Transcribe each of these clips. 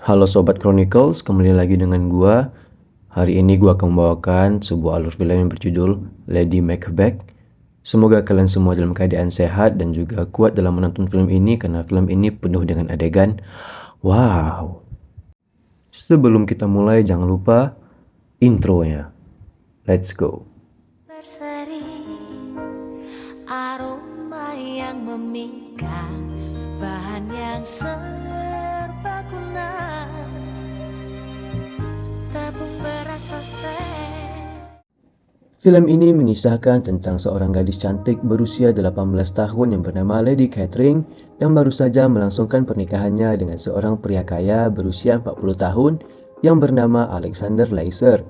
Halo Sobat Chronicles, kembali lagi dengan gua. Hari ini gua akan membawakan sebuah alur film yang berjudul Lady Macbeth. Semoga kalian semua dalam keadaan sehat dan juga kuat dalam menonton film ini karena film ini penuh dengan adegan. Wow. Sebelum kita mulai jangan lupa intronya. Let's go. Berseri aroma yang memikat, bahan yang serbaguna, tepung beras sosmed. Film ini mengisahkan tentang seorang gadis cantik berusia 18 tahun yang bernama Lady Catherine yang baru saja melangsungkan pernikahannya dengan seorang pria kaya berusia 40 tahun yang bernama Alexander Leicester.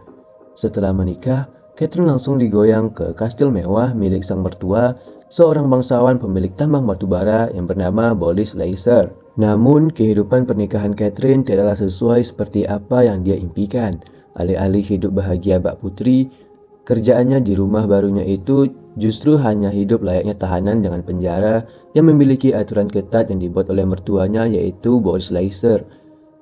Setelah menikah, Catherine langsung digoyang ke kastil mewah milik sang mertua, seorang bangsawan pemilik tambang batu bara yang bernama Boris Leicester. Namun, kehidupan pernikahan Catherine tidaklah sesuai seperti apa yang dia impikan. Alih-alih hidup bahagia bak putri, kerjaannya di rumah barunya itu justru hanya hidup layaknya tahanan dengan penjara yang memiliki aturan ketat yang dibuat oleh mertuanya yaitu Boris Leicester.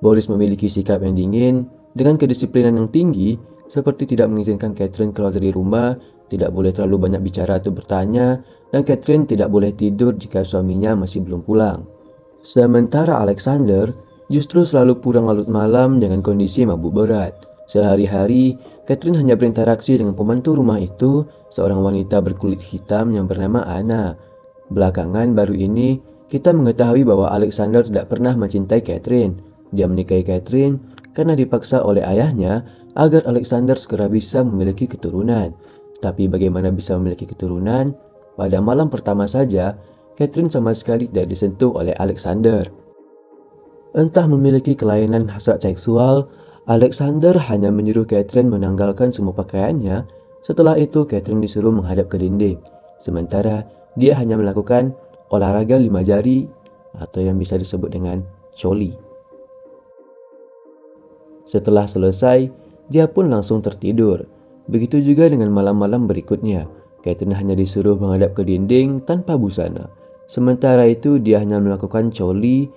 Boris memiliki sikap yang dingin dengan kedisiplinan yang tinggi seperti tidak mengizinkan Catherine keluar dari rumah, tidak boleh terlalu banyak bicara atau bertanya, dan Catherine tidak boleh tidur jika suaminya masih belum pulang. Sementara Alexander justru selalu pulang larut malam dengan kondisi mabuk berat. Sehari-hari, Catherine hanya berinteraksi dengan pembantu rumah itu, seorang wanita berkulit hitam yang bernama Anna. Belakangan baru ini, kita mengetahui bahwa Alexander tidak pernah mencintai Catherine. Dia menikahi Catherine karena dipaksa oleh ayahnya agar Alexander segera bisa memiliki keturunan. Tapi bagaimana bisa memiliki keturunan? Pada malam pertama saja, Catherine sama sekali tidak disentuh oleh Alexander. Entah memiliki kelainan hasrat seksual, Alexander hanya menyuruh Catherine menanggalkan semua pakaiannya. Setelah itu, Catherine disuruh menghadap ke dinding. Sementara dia hanya melakukan olahraga 5 jari atau yang bisa disebut dengan choli. Setelah selesai, dia pun langsung tertidur. Begitu juga dengan malam-malam berikutnya. Catherine hanya disuruh menghadap ke dinding tanpa busana. Sementara itu, dia hanya melakukan choli.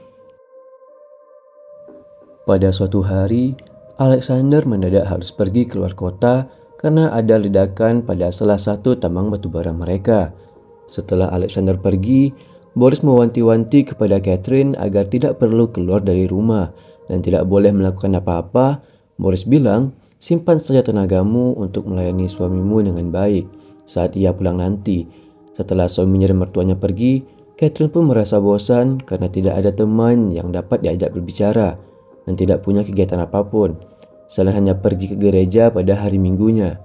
Pada suatu hari, Alexander mendadak harus pergi keluar kota karena ada ledakan pada salah satu tambang batubara mereka. Setelah Alexander pergi, Boris mewanti-wanti kepada Catherine agar tidak perlu keluar dari rumah dan tidak boleh melakukan apa-apa. Boris bilang, simpan saja tenagamu untuk melayani suamimu dengan baik saat ia pulang nanti. Setelah suaminya dan mertuanya pergi, Catherine pun merasa bosan karena tidak ada teman yang dapat diajak berbicara dan tidak punya kegiatan apapun, selain hanya pergi ke gereja pada hari minggunya.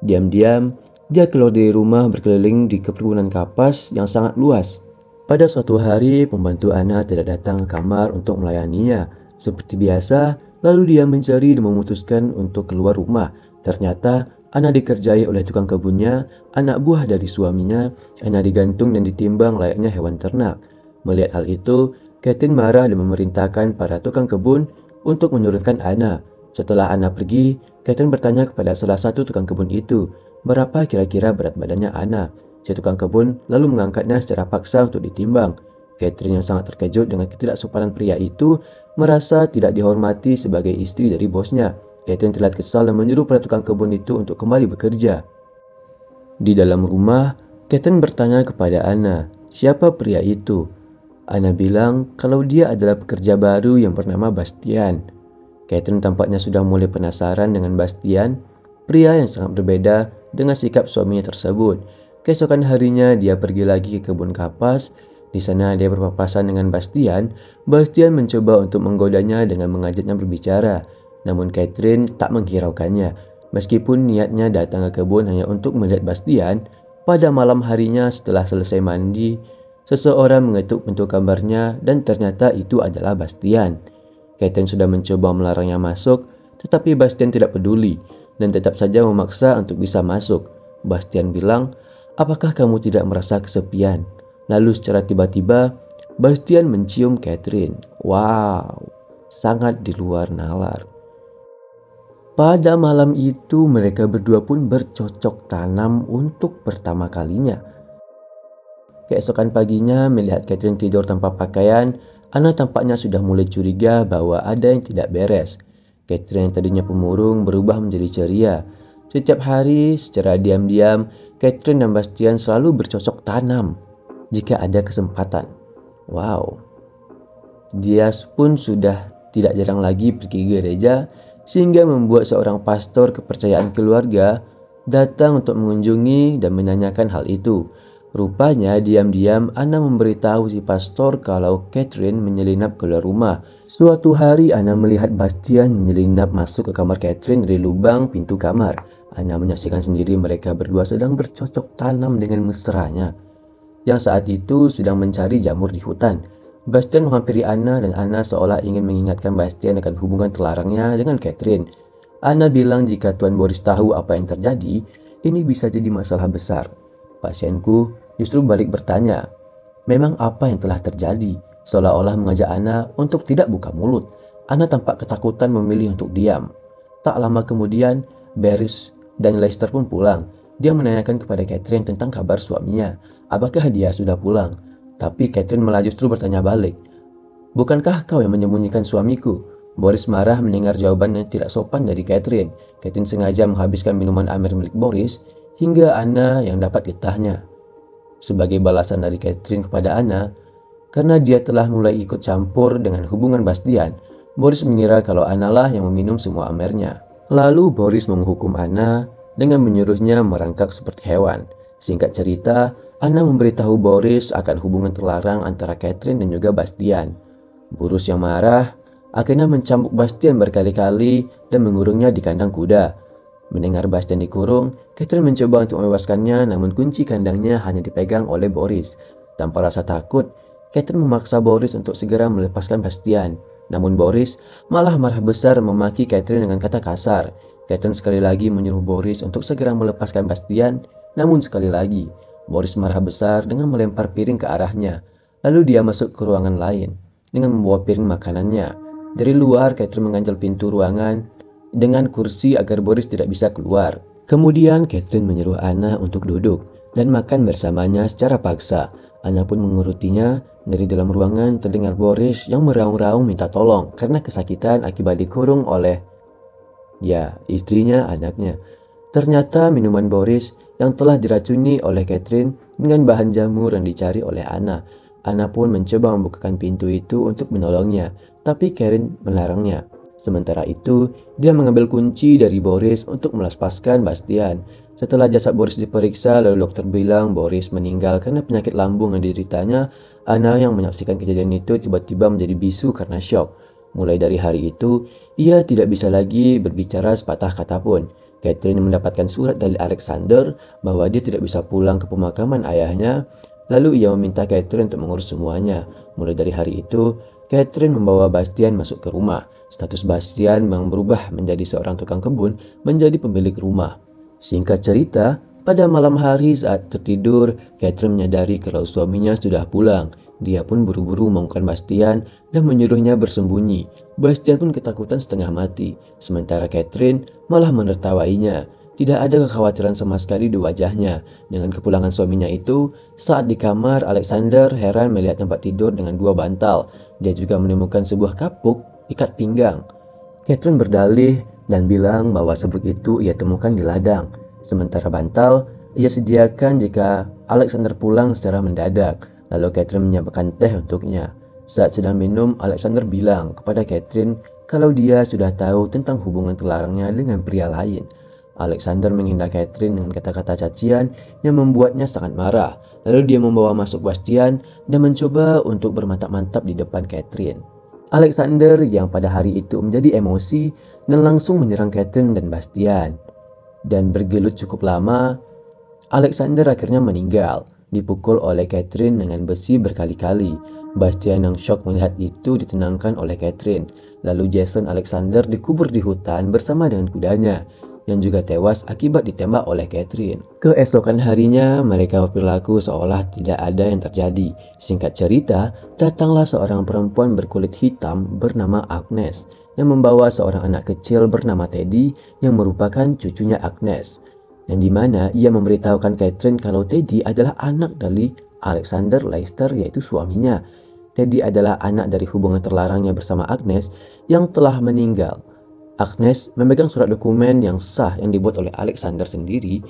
Diam-diam, dia keluar dari rumah berkeliling di perkebunan kapas yang sangat luas. Pada suatu hari, pembantu Anna tidak datang ke kamar untuk melayaninya. Seperti biasa, lalu dia mencari dan memutuskan untuk keluar rumah. Ternyata, Anna dikerjai oleh tukang kebunnya, anak buah dari suaminya. Anna digantung dan ditimbang layaknya hewan ternak. Melihat hal itu, Catherine marah dan memerintahkan para tukang kebun untuk menurunkan Anna. Setelah Anna pergi, Catherine bertanya kepada salah satu tukang kebun itu, berapa kira-kira berat badannya Anna. Si tukang kebun lalu mengangkatnya secara paksa untuk ditimbang. Catherine yang sangat terkejut dengan ketidaksopanan pria itu, merasa tidak dihormati sebagai istri dari bosnya. Catherine terlihat kesal dan menyuruh para tukang kebun itu untuk kembali bekerja. Di dalam rumah, Catherine bertanya kepada Anna, siapa pria itu? Anna bilang kalau dia adalah pekerja baru yang bernama Bastian. Catherine tampaknya sudah mulai penasaran dengan Bastian, pria yang sangat berbeda dengan sikap suaminya tersebut. Keesokan harinya dia pergi lagi ke kebun kapas. Di sana dia berpapasan dengan Bastian. Bastian mencoba untuk menggodanya dengan mengajaknya berbicara. Namun Catherine tak menghiraukannya. Meskipun niatnya datang ke kebun hanya untuk melihat Bastian, pada malam harinya setelah selesai mandi, seseorang mengetuk pintu kamarnya dan ternyata itu adalah Bastian. Catherine sudah mencoba melarangnya masuk, tetapi Bastian tidak peduli dan tetap saja memaksa untuk bisa masuk. Bastian bilang, apakah kamu tidak merasa kesepian? Lalu secara tiba-tiba, Bastian mencium Catherine. Wow, sangat di luar nalar. Pada malam itu mereka berdua pun bercocok tanam untuk pertama kalinya. Keesokan paginya melihat Catherine tidur tanpa pakaian, Anna tampaknya sudah mulai curiga bahwa ada yang tidak beres. Catherine yang tadinya pemurung berubah menjadi ceria. Setiap hari, secara diam-diam, Catherine dan Bastian selalu bercocok tanam jika ada kesempatan. Wow. Dia pun sudah tidak jarang lagi pergi ke gereja, sehingga membuat seorang pastor kepercayaan keluarga datang untuk mengunjungi dan menanyakan hal itu. Rupanya diam-diam Anna memberitahu si pastor kalau Catherine menyelinap keluar rumah. Suatu hari Anna melihat Bastian menyelinap masuk ke kamar Catherine dari lubang pintu kamar. Anna menyaksikan sendiri mereka berdua sedang bercocok tanam dengan mesranya, yang saat itu sedang mencari jamur di hutan. Bastian menghampiri Anna dan Anna seolah ingin mengingatkan Bastian akan hubungan terlarangnya dengan Catherine. Anna bilang jika Tuan Boris tahu apa yang terjadi, ini bisa jadi masalah besar. Pasienku justru balik bertanya, memang apa yang telah terjadi? Seolah-olah mengajak Anna untuk tidak buka mulut. Anna tampak ketakutan memilih untuk diam. Tak lama kemudian, Boris dan Lester pun pulang. Dia menanyakan kepada Catherine tentang kabar suaminya. Apakah dia sudah pulang? Tapi Catherine malah justru bertanya balik. Bukankah kau yang menyembunyikan suamiku? Boris marah mendengar jawaban yang tidak sopan dari Catherine. Catherine sengaja menghabiskan minuman Amer milik Boris hingga Anna yang dapat getahnya. Sebagai balasan dari Catherine kepada Anna, karena dia telah mulai ikut campur dengan hubungan Bastian, Boris mengira kalau Anna lah yang meminum semua Amernya. Lalu Boris menghukum Anna dengan menyuruhnya merangkak seperti hewan. Singkat cerita, Anna memberitahu Boris akan hubungan terlarang antara Catherine dan juga Bastian. Boris yang marah akhirnya mencambuk Bastian berkali-kali dan mengurungnya di kandang kuda. Mendengar Bastian dikurung, Catherine mencoba untuk membebaskannya, namun kunci kandangnya hanya dipegang oleh Boris. Tanpa rasa takut, Catherine memaksa Boris untuk segera melepaskan Bastian. Namun Boris malah marah besar memaki Catherine dengan kata kasar. Catherine sekali lagi menyuruh Boris untuk segera melepaskan Bastian, namun sekali lagi Boris marah besar dengan melempar piring ke arahnya. Lalu dia masuk ke ruangan lain dengan membawa piring makanannya. Dari luar, Catherine mengganjal pintu ruangan dengan kursi agar Boris tidak bisa keluar. Kemudian Catherine menyuruh Anna untuk duduk dan makan bersamanya secara paksa. Anna pun mengurutinya. Dari dalam ruangan terdengar Boris yang meraung-raung minta tolong karena kesakitan akibat dikurung oleh istrinya, anaknya. Ternyata minuman Boris yang telah diracuni oleh Catherine dengan bahan jamur yang dicari oleh Anna. Anna pun mencoba membukakan pintu itu untuk menolongnya, tapi Catherine melarangnya. Sementara itu, dia mengambil kunci dari Boris untuk melepaskan Bastian. Setelah jasad Boris diperiksa, lalu dokter bilang Boris meninggal karena penyakit lambung yang dideritanya. Anna yang menyaksikan kejadian itu tiba-tiba menjadi bisu karena syok. Mulai dari hari itu, ia tidak bisa lagi berbicara sepatah kata pun. Catherine mendapatkan surat dari Alexander bahwa dia tidak bisa pulang ke pemakaman ayahnya. Lalu ia meminta Catherine untuk mengurus semuanya. Mulai dari hari itu, Catherine membawa Bastian masuk ke rumah. Status Bastian memang berubah menjadi seorang tukang kebun menjadi pemilik rumah. Singkat cerita, pada malam hari saat tertidur, Catherine menyadari kalau suaminya sudah pulang. Dia pun buru-buru membangunkan Bastian dan menyuruhnya bersembunyi. Bastian pun ketakutan setengah mati, sementara Catherine malah menertawainya. Tidak ada kekhawatiran sama sekali di wajahnya. Dengan kepulangan suaminya itu, saat di kamar, Alexander heran melihat tempat tidur dengan 2 bantal. Dia juga menemukan sebuah kapuk ikat pinggang. Catherine berdalih dan bilang bahwa sabuk itu ia temukan di ladang. Sementara bantal, ia sediakan jika Alexander pulang secara mendadak. Lalu Catherine menyiapkan teh untuknya. Saat sedang minum, Alexander bilang kepada Catherine kalau dia sudah tahu tentang hubungan terlarangnya dengan pria lain. Alexander menghina Catherine dengan kata-kata cacian yang membuatnya sangat marah. Lalu dia membawa masuk Bastian dan mencoba untuk bermantap-mantap di depan Catherine. Alexander yang pada hari itu menjadi emosi dan langsung menyerang Catherine dan Bastian. Dan bergelut cukup lama, Alexander akhirnya meninggal, dipukul oleh Catherine dengan besi berkali-kali. Bastian yang syok melihat itu ditenangkan oleh Catherine. Lalu Jason Alexander dikubur di hutan bersama dengan kudanya, yang juga tewas akibat ditembak oleh Catherine. Keesokan harinya, mereka berperilaku seolah tidak ada yang terjadi. Singkat cerita, datanglah seorang perempuan berkulit hitam bernama Agnes, yang membawa seorang anak kecil bernama Teddy yang merupakan cucunya Agnes. Dan di mana ia memberitahukan Catherine kalau Teddy adalah anak dari Alexander Lester, yaitu suaminya. Teddy adalah anak dari hubungan terlarangnya bersama Agnes yang telah meninggal. Agnes memegang surat dokumen yang sah yang dibuat oleh Alexander sendiri.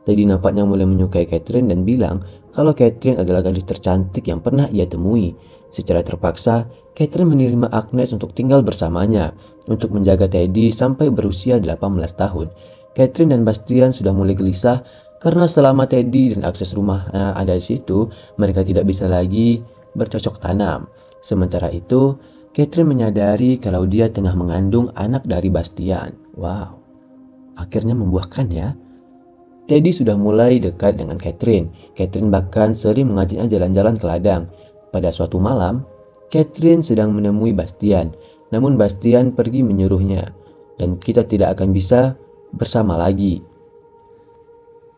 Teddy nampaknya mulai menyukai Catherine dan bilang kalau Catherine adalah gadis tercantik yang pernah ia temui. Secara terpaksa, Catherine menerima Agnes untuk tinggal bersamanya, untuk menjaga Teddy sampai berusia 18 tahun. Catherine dan Bastian sudah mulai gelisah karena selama Teddy dan akses rumah ada di situ, mereka tidak bisa lagi bercocok tanam. Sementara itu, Catherine menyadari kalau dia tengah mengandung anak dari Bastian. Wow, akhirnya membuahkan ya. Teddy sudah mulai dekat dengan Catherine. Catherine bahkan sering mengajaknya jalan-jalan ke ladang. Pada suatu malam, Catherine sedang menemui Bastian. Namun Bastian pergi menyuruhnya. Dan kita tidak akan bisa bersama lagi.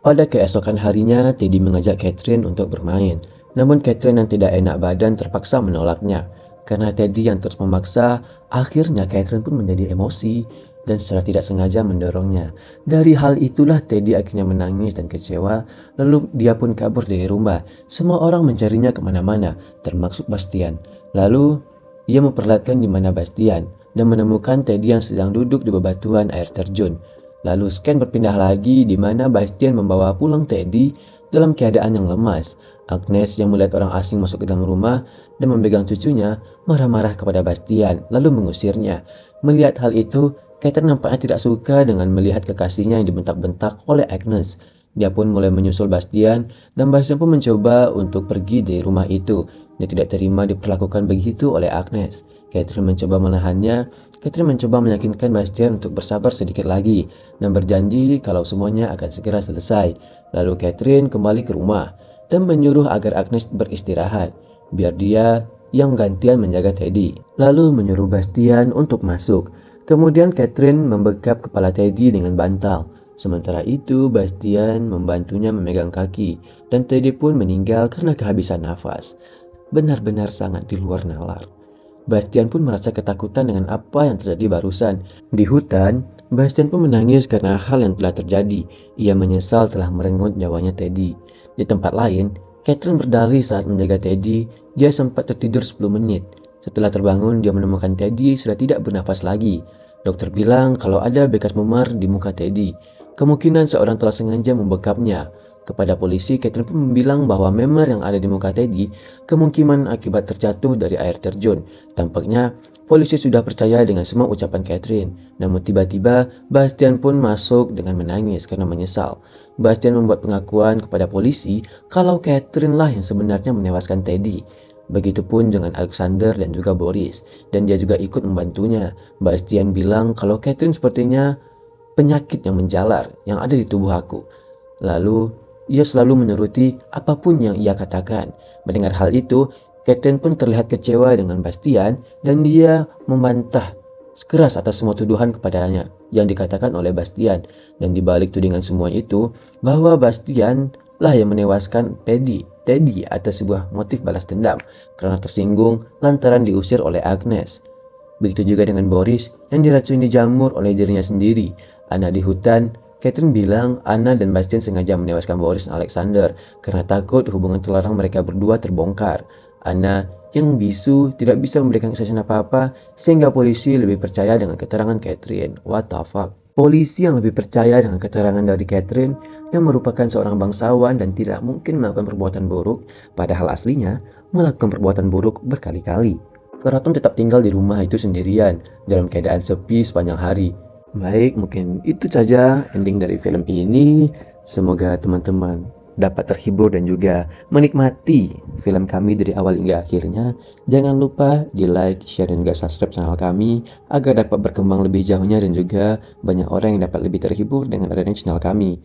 Pada keesokan harinya, Teddy mengajak Catherine untuk bermain. Namun Catherine yang tidak enak badan terpaksa menolaknya. Karena Teddy yang terus memaksa, akhirnya Catherine pun menjadi emosi dan secara tidak sengaja mendorongnya. Dari hal itulah Teddy akhirnya menangis dan kecewa, lalu dia pun kabur dari rumah. Semua orang mencarinya kemana-mana, termasuk Bastian. Lalu, ia memperlihatkan di mana Bastian dan menemukan Teddy yang sedang duduk di bebatuan air terjun. Lalu scan berpindah lagi di mana Bastian membawa pulang Teddy dalam keadaan yang lemas. Agnes yang melihat orang asing masuk ke dalam rumah dan memegang cucunya marah-marah kepada Bastian lalu mengusirnya. Melihat hal itu, Catherine nampaknya tidak suka dengan melihat kekasihnya yang dibentak-bentak oleh Agnes. Dia pun mulai menyusul Bastian dan Bastian pun mencoba untuk pergi dari rumah itu. Dia tidak terima diperlakukan begitu oleh Agnes. Catherine mencoba menahannya. Catherine mencoba meyakinkan Bastian untuk bersabar sedikit lagi dan berjanji kalau semuanya akan segera selesai. Lalu Catherine kembali ke rumah dan menyuruh agar Agnes beristirahat, biar dia yang gantian menjaga Teddy. Lalu menyuruh Bastian untuk masuk. Kemudian Catherine membekap kepala Teddy dengan bantal. Sementara itu Bastian membantunya memegang kaki dan Teddy pun meninggal karena kehabisan nafas. Benar-benar sangat di luar nalar. Bastian pun merasa ketakutan dengan apa yang terjadi barusan. Di hutan, Bastian pun menangis karena hal yang telah terjadi. Ia menyesal telah merenggut nyawanya Teddy. Di tempat lain, Catherine berdalih saat menjaga Teddy, dia sempat tertidur 10 menit. Setelah terbangun, dia menemukan Teddy sudah tidak bernafas lagi. Dokter bilang kalau ada bekas memar di muka Teddy. Kemungkinan seorang telah sengaja membekapnya. Kepada polisi, Catherine pun bilang bahwa memar yang ada di muka Teddy kemungkinan akibat terjatuh dari air terjun. Tampaknya polisi sudah percaya dengan semua ucapan Catherine. Namun tiba-tiba Bastian pun masuk dengan menangis karena menyesal. Bastian membuat pengakuan kepada polisi kalau Catherine lah yang sebenarnya menewaskan Teddy. Begitupun dengan Alexander dan juga Boris, dan dia juga ikut membantunya. Bastian bilang kalau Catherine sepertinya penyakit yang menjalar yang ada di tubuh aku. Lalu ia selalu menuruti apapun yang ia katakan. Mendengar hal itu, Catherine pun terlihat kecewa dengan Bastian dan dia membantah keras atas semua tuduhan kepadanya yang dikatakan oleh Bastian. Dan dibalik tudingan semua itu, bahwa Bastian lah yang menewaskan Teddy atas sebuah motif balas dendam karena tersinggung lantaran diusir oleh Agnes. Begitu juga dengan Boris yang diracuni jamur oleh dirinya sendiri. Anak di hutan, Catherine bilang Anna dan Bastian sengaja menewaskan Boris dan Alexander karena takut hubungan terlarang mereka berdua terbongkar. Anna yang bisu tidak bisa memberikan kesaksian apa-apa sehingga polisi lebih percaya dengan keterangan Catherine. What the fuck? Polisi yang lebih percaya dengan keterangan dari Catherine yang merupakan seorang bangsawan dan tidak mungkin melakukan perbuatan buruk, padahal aslinya melakukan perbuatan buruk berkali-kali. Keraton tetap tinggal di rumah itu sendirian dalam keadaan sepi sepanjang hari. Baik, mungkin itu saja ending dari film ini. Semoga teman-teman dapat terhibur dan juga menikmati film kami dari awal hingga akhirnya. Jangan lupa di like, share, dan juga subscribe channel kami agar dapat berkembang lebih jauhnya dan juga banyak orang yang dapat lebih terhibur dengan adanya channel kami.